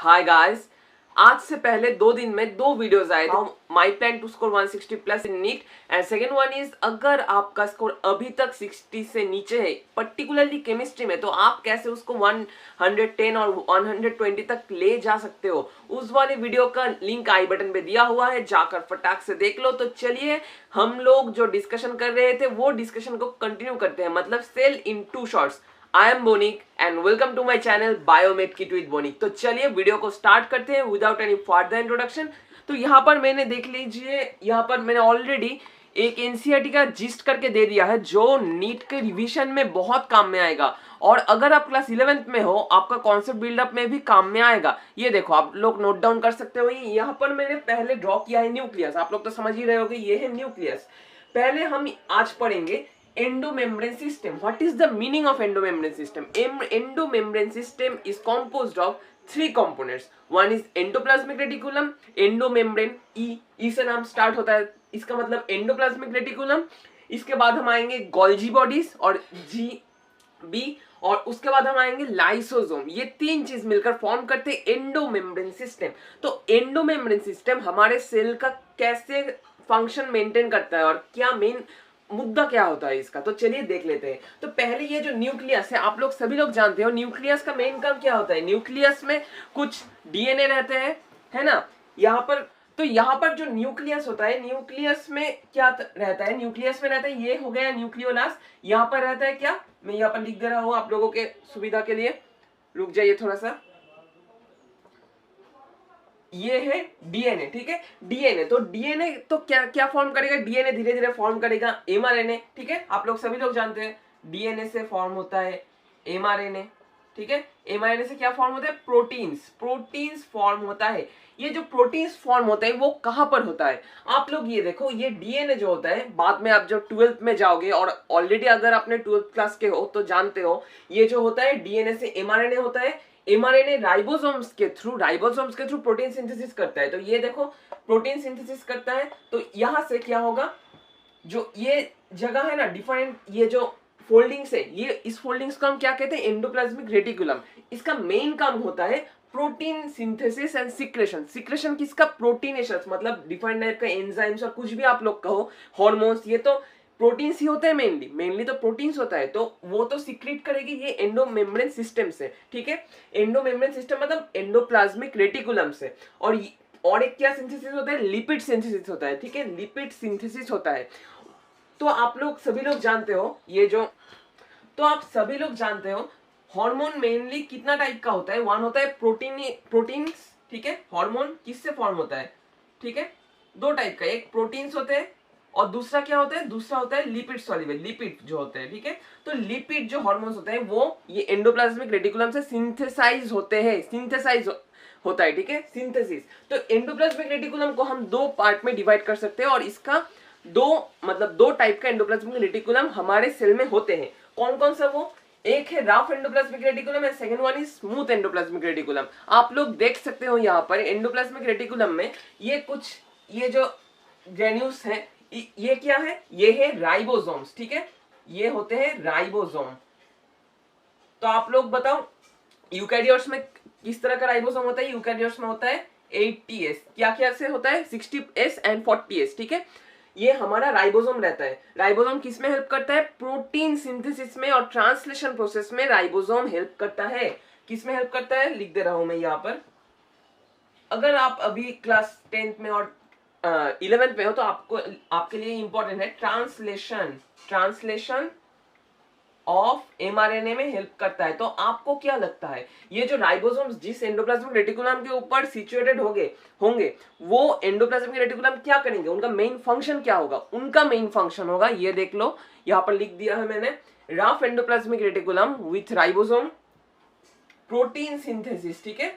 Hi guys, आज से पहले 2 दिन में 2 वीडियोस आए थे। My plan to score 160 plus in NEET and second one is अगर आपका स्कोर अभी तक 60 से नीचे है पर्टिकुलरली केमिस्ट्री में, तो आप कैसे उसको 110 और 120 तक ले जा सकते हो। उस वाले वीडियो का लिंक आई बटन पे दिया हुआ है, जाकर फटाक से देख लो। तो चलिए हम लोग जो डिस्कशन कर रहे थे वो डिस्कशन को कंटिन्यू करते हैं, मतलब cell in 2 shorts. I am Bonik and welcome to my channel biomed kit with Bonik. तो चलिए वीडियो को स्टार्ट करते हैं विदाउट एनी फर्दर इंट्रोडक्शन। तो यहाँ पर मैंने देख लीजिए, यहाँ पर मैंने ऑलरेडी एक एनसीईआरटी का जिस्ट करके दे दिया है जो नीट के रिवीजन में बहुत काम में आएगा, और अगर आप क्लास 11th में हो आपका कॉन्सेप्ट बिल्डअप में भी काम में आएगा। ये देखो, आप लोग नोट डाउन कर सकते हो। यहाँ पर मैंने पहले ड्रॉ किया है न्यूक्लियस, आप लोग तो समझ ही रहे होगे ये है न्यूक्लियस। पहले हम आज पढ़ेंगे endomembrane system. What is the meaning of endomembrane system? Endomembrane system is composed of 3 components. One is endoplasmic reticulum, endomembrane, E से नाम स्टार्ट होता है, इसका मतलब endoplasmic reticulum। इसके बाद हम आएंगे गोल्जी बॉडीज और GB, और उसके बाद हम आएंगे लाइसोसोम। ये 3 चीज मिलकर फॉर्म करते हैं एंडोमेम्ब्रेन सिस्टम। तो एंडोमेम्ब्रेन सिस्टम हमारे सेल का कैसे फंक्शन मेंटेन करता है और क्या मेन मुद्दा क्या होता है इसका, तो चलिए देख लेते हैं। तो पहले ये जो न्यूक्लियस है, आप लोग सभी लोग जानते हो न्यूक्लियस का मेन काम क्या होता है। न्यूक्लियस में कुछ डीएनए रहते हैं, है ना। यहाँ पर तो यहाँ पर जो न्यूक्लियस होता है, न्यूक्लियस में क्या रहता है, न्यूक्लियस में रहता है, ये हो गया न्यूक्लियोलास। यहाँ पर रहता है क्या, मैं यहाँ पर लिख दे रहा हूँ आप लोगों के सुविधा के लिए, रुक जाइए थोड़ा सा। ये है डीएनए, ठीक है। डीएनए तो डीएनए तो क्या क्या फॉर्म करेगा, डीएनए धीरे धीरे फॉर्म करेगा एमआरएनए, ठीक है। आप लोग सभी लोग जानते हैं डीएनए से फॉर्म होता है एमआरएनए, ठीक है। एमआरएनए से क्या फॉर्म होता है, प्रोटीन्स। प्रोटीन्स फॉर्म होता है। ये जो प्रोटीन्स फॉर्म होता है वो कहां पर होता है, आप लोग ये देखो, ये डीएनए जो होता है, बाद में आप जब 12th में जाओगे, और ऑलरेडी अगर आपने 12th क्लास के हो तो जानते हो, ये जो होता है डीएनए से एमआरएनए होता है। एमआरएनए राइबोसोम्स के थ्रू प्रोटीन सिंथेसिस करता है। तो ये देखो प्रोटीन सिंथेसिस करता है, तो यहां से क्या होगा, जो ये जगह है ना डिफाइंड, ये जो फोल्डिंग्स है, ये इस फोल्डिंग्स को हम क्या कहते हैं, एंडोप्लाज्मिक रेटिकुलम। इसका मेन काम होता है protein synthesis and secretion. Secretion किसका, प्रोटीनेशन, मतलब डिफाइंड टाइप का एंजाइम्स और कुछ भी आप लोग कहो, हार्मोन्स, ये तो प्रोटीन्स ही होते हैं। मेनली तो प्रोटीन्स होता है, तो वो तो सीक्रेट करेगी ये एंडोमेम्ब्रेन सिस्टम से, ठीक है। एंडोमेम्ब्रेन सिस्टम मतलब एंडोप्लाज्मिक रेटिकुलम से। और एक क्या सिंथेसिस होता है, लिपिड सिंथेसिस होता है, ठीक है। लिपिड सिंथेसिस होता है। तो आप लोग सभी लोग जानते हो ये जो, तो आप सभी लोग जानते हो हार्मोन मेनली कितना टाइप का होता है, वन होता है प्रोटीन्स, ठीक है। हार्मोन किससे फॉर्म होता है, ठीक है, 2 टाइप का, एक प्रोटीन्स होते हैं और दूसरा क्या होता है, दूसरा होता है लिपिड सॉल्युबल, लिपिड जो होते हैं, ठीक है। तो लिपिड जो हार्मोन्स होते हैं वो ये एंडोप्लाज्मिक रेटिकुलम से सिंथेसाइज होते हैं, सिंथेसाइज होता है, ठीक है, सिंथेसिस। तो एंडोप्लाज्मिक रेटिकुलम को हम 2 पार्ट में डिवाइड कर सकते हैं, और इसका 2 टाइप का एंडोप्लाज्मिक रेटिकुलम हमारे सेल में होते हैं। कौन कौन सा वो, एक है rough endoplasmic reticulum and second one is smooth endoplasmic reticulum. आप लोग देख सकते हो यहाँ पर एंडोप्लाज्मिक रेटिकुलम में ये जो ग्रेन्यूल्स है, ये क्या है, ये है राइबोसोम्स, ठीक है, ये होते हैं राइबोसोम। तो आप लोग बताओ यूकैरियोट्स में किस तरह का राइबोसोम होता है, यूकैरियोट्स में होता है 80S, क्या क्या से होता है, 60S एंड 40S, ठीक है। ये हमारा राइबोसोम रहता है। राइबोसोम किस में हेल्प करता है, प्रोटीन सिंथेसिस में और ट्रांसलेशन प्रोसेस में राइबोसोम हेल्प करता है। किस में हेल्प करता है, लिख दे रहा हूं मैं यहाँ पर। अगर आप अभी क्लास 10th में और 11th में हो तो आपके लिए इंपॉर्टेंट है ट्रांसलेशन ऑफ एमआरएनए में हेल्प करता है। तो आपको क्या लगता है, ये जो राइबोसोम्स जिस एंडोप्लाज्मिक रेटिकुलम के ऊपर सिचुएटेड होंगे वो एंडोप्लाज्मिक रेटिकुलम क्या करेंगे, उनका मेन फंक्शन क्या होगा, उनका मेन फंक्शन होगा, ये देख लो यहाँ पर लिख दिया है मैंने, rough endoplasmic reticulum with ribosome, protein synthesis, ठीक है,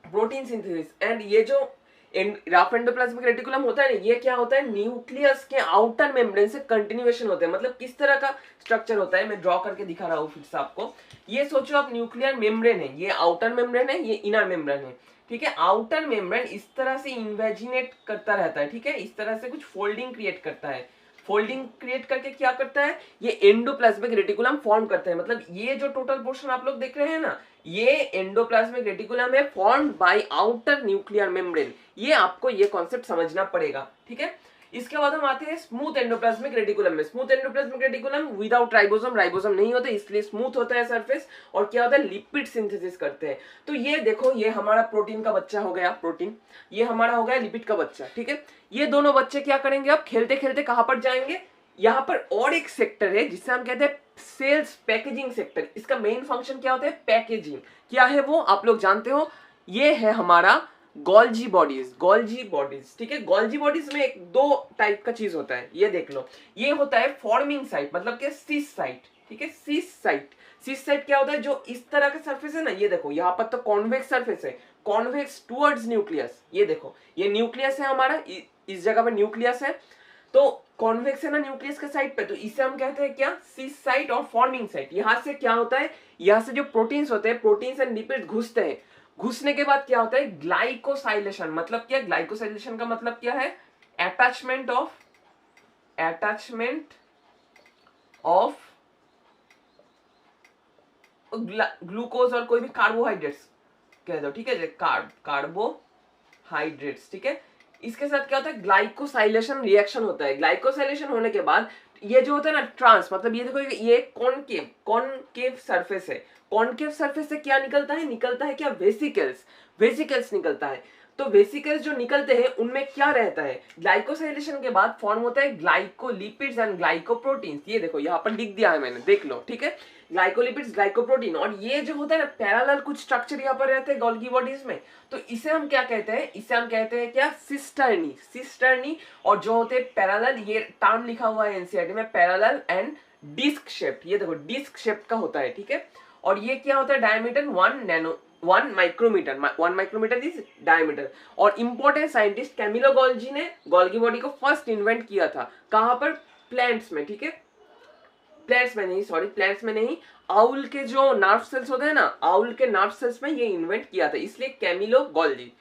प्रोटीन सिंथेसिस। एंड ये जो रफ एंडोप्लाज्मिक रेटिकुलम होता है ना, ये क्या होता है, न्यूक्लियस के आउटर मेम्ब्रेन से कंटिन्यूएशन होते हैं। मतलब किस तरह का स्ट्रक्चर होता है, मैं ड्रॉ करके दिखा रहा हूँ फिर से आपको। ये सोचो आप न्यूक्लियर मेम्ब्रेन है, ये आउटर मेम्ब्रेन है, ये इनर मेम्ब्रेन है, ठीक है। आउटर मेम्ब्रेन इस तरह से इन्वेजिनेट करता रहता है, ठीक है, इस तरह से कुछ फोल्डिंग क्रिएट करता है। फोल्डिंग क्रिएट करके क्या करता है, ये एंडोप्लाज्मिक रेटिकुलम फॉर्म करता है। मतलब ये जो टोटल पोर्शन आप लोग देख रहे हैं ना, ये एंडोप्लाज्मिक रेटिकुलम है formed by outer nuclear membrane. ये आपको ये कॉन्सेप्ट समझना पड़ेगा, ठीक है। इसके बाद हम आते हैं स्मूथ एंडोप्लाज्मिक रेटिकुलम में। Smooth endoplasmic reticulum without ribosome, ribosome नहीं होता इसलिए स्मूथ होता है सरफेस, और क्या होता है, लिपिड सिंथेसिस करते हैं। तो ये देखो, ये हमारा प्रोटीन का बच्चा हो गया, प्रोटीन, ये हमारा हो गया लिपिड का बच्चा, ठीक है। ये दोनों बच्चे क्या करेंगे, अब खेलते खेलते कहां पर जाएंगे, यहाँ पर और एक सेक्टर है जिससे हम कहते हैं सेल्स पैकेजिंग सेक्टर। इसका मेन फंक्शन क्या होता है, पैकेजिंग। क्या है वो आप लोग जानते हो, ये है हमारा गोल्जी बॉडीज, गोल्जी बॉडीज, ठीक है। गोल्जी बॉडीज में एक दो टाइप का चीज होता है, ये देख लो। ये होता है फॉर्मिंग साइट, मतलब कि सिस साइट, ठीक है, सिस साइट। सिस साइट क्या होता है, जो इस तरह का सरफेस है ना, ये देखो यहाँ पर तो कॉन्वेक्स सरफेस है, कॉन्वेक्स टुवर्ड्स न्यूक्लियस। ये देखो, ये न्यूक्लियस है हमारा, इस जगह पर न्यूक्लियस है, तो कॉन्वेक्स है ना न्यूक्लियस के साइड पे, तो इसे हम कहते हैं क्या, सिस साइट और फॉर्मिंग साइट। यहाँ से क्या होता है, यहाँ से जो प्रोटीन्स होते हैं, प्रोटीन्स एंड लिपिड घुसते हैं। घुसने के बाद क्या होता है, ग्लाइकोसाइलेशन। मतलब क्या, ग्लाइकोसाइलेशन का मतलब क्या है, अटैचमेंट ऑफ ग्लूकोज और कोई भी कार्बोहाइड्रेट्स कह दो, ठीक है, कार्बोहाइड्रेट्स, ठीक है। इसके साथ क्या होता है, ग्लाइकोसाइलेशन रिएक्शन होता है। ग्लाइकोसाइलेशन होने के बाद ये जो होता है ना ट्रांस, मतलब ये देखो, ये कॉनकेव सरफेस है। कॉनकेव सरफेस से क्या निकलता है, निकलता है क्या, वेसिकल्स निकलता है। तो वेसिकल्स जो निकलते हैं उनमें क्या रहता है, ग्लाइकोसाइलेशन के बाद फॉर्म होता है ग्लाइकोलिपिड्स एंड ग्लाइकोप्रोटीन्स। ये देखो यहाँ पर लिख दिया है मैंने, देख लो, ठीक है, ग्लाइकोलिपिड्स, ग्लाइकोप्रोटीन। और ये जो होता है ना पैरेलल कुछ स्ट्रक्चर यहाँ पर रहते हैं गोल्गी बॉडीज में, तो इसे हम क्या कहते हैं, इसे हम कहते हैं क्या, सिस्टर्नी। और जो होते हैं पैरेलल, ये टर्म लिखा हुआ है एनसीईआरटी में, पैरेलल एंड डिस्क शेप्ड। ये देखो डिस्क शेप्ड का होता है, ठीक है। और ये क्या होता है, डायमीटर 1 माइक्रोमीटर इज डायमीटर। और इंपॉर्टेंट साइंटिस्ट कैमिलो गोल्जी ने गोल्गी बॉडी को फर्स्ट इन्वेंट किया था, कहां पर, प्लांट्स में, ठीक है, प्लांट्स में नहीं, आउल के जो नर्व सेल्स होते हैं ना, आउल के नर्व सेल्स में ये इन्वेंट किया था, इसलिए कैमिलो गोल्जी,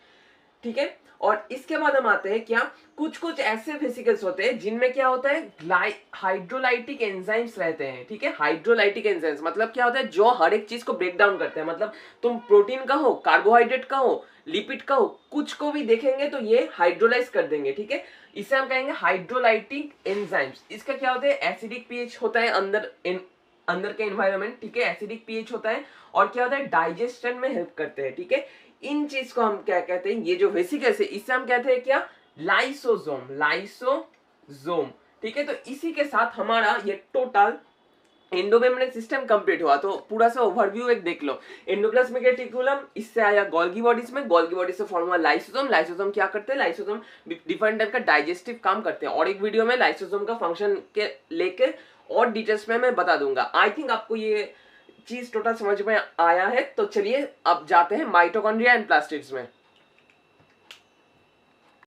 ठीक है। और इसके बाद हम आते हैं क्या, कुछ ऐसे वेसिकल्स होते हैं जिनमें क्या होता है, हाइड्रोलाइटिक एंजाइम्स रहते हैं, ठीक है। हाइड्रोलाइटिक एंजाइम्स मतलब क्या होता है, जो हर एक चीज को ब्रेक डाउन करते हैं। मतलब तुम प्रोटीन का हो, कार्बोहाइड्रेट का हो, लिपिड का हो, कुछ को भी देखेंगे तो ये हाइड्रोलाइज कर देंगे, ठीक है। इसे हम कहेंगे हाइड्रोलाइटिक एंजाइम्स। इसका क्या होता है, एसिडिक पीएच होता है अंदर के एनवायरनमेंट, ठीक है, एसिडिक पीएच होता है। और क्या होता है, डाइजेशन में हेल्प करते हैं, ठीक है। इन चीज को हम क्या कहते हैं, ये जो वेसिकल्स है इसे हम कहते हैं क्या, लाइसोसोम, ठीक है। तो इसी के साथ हमारा ये टोटल एंडोमेम्ब्रेन सिस्टम कंप्लीट हुआ। तो पूरा सा ओवरव्यू एक देख लो, एंडोप्लाज्मिक रेटिकुलम, इससे आया गोल्गी बॉडीज में, गोल्गी बॉडी से फॉर्म हुआ लाइसोसोम क्या करते हैं, लाइसोसोम डिफरेंट टाइप का डाइजेस्टिव काम करते हैं। और एक वीडियो में लाइसोसोम का फंक्शन के लेकर और डिटेल्स में मैं बता दूंगा। आई थिंक आपको ये चीज टोटल समझ में आया है। तो चलिए अब जाते हैं माइटोकॉन्ड्रिया एंड प्लास्टिड्स में।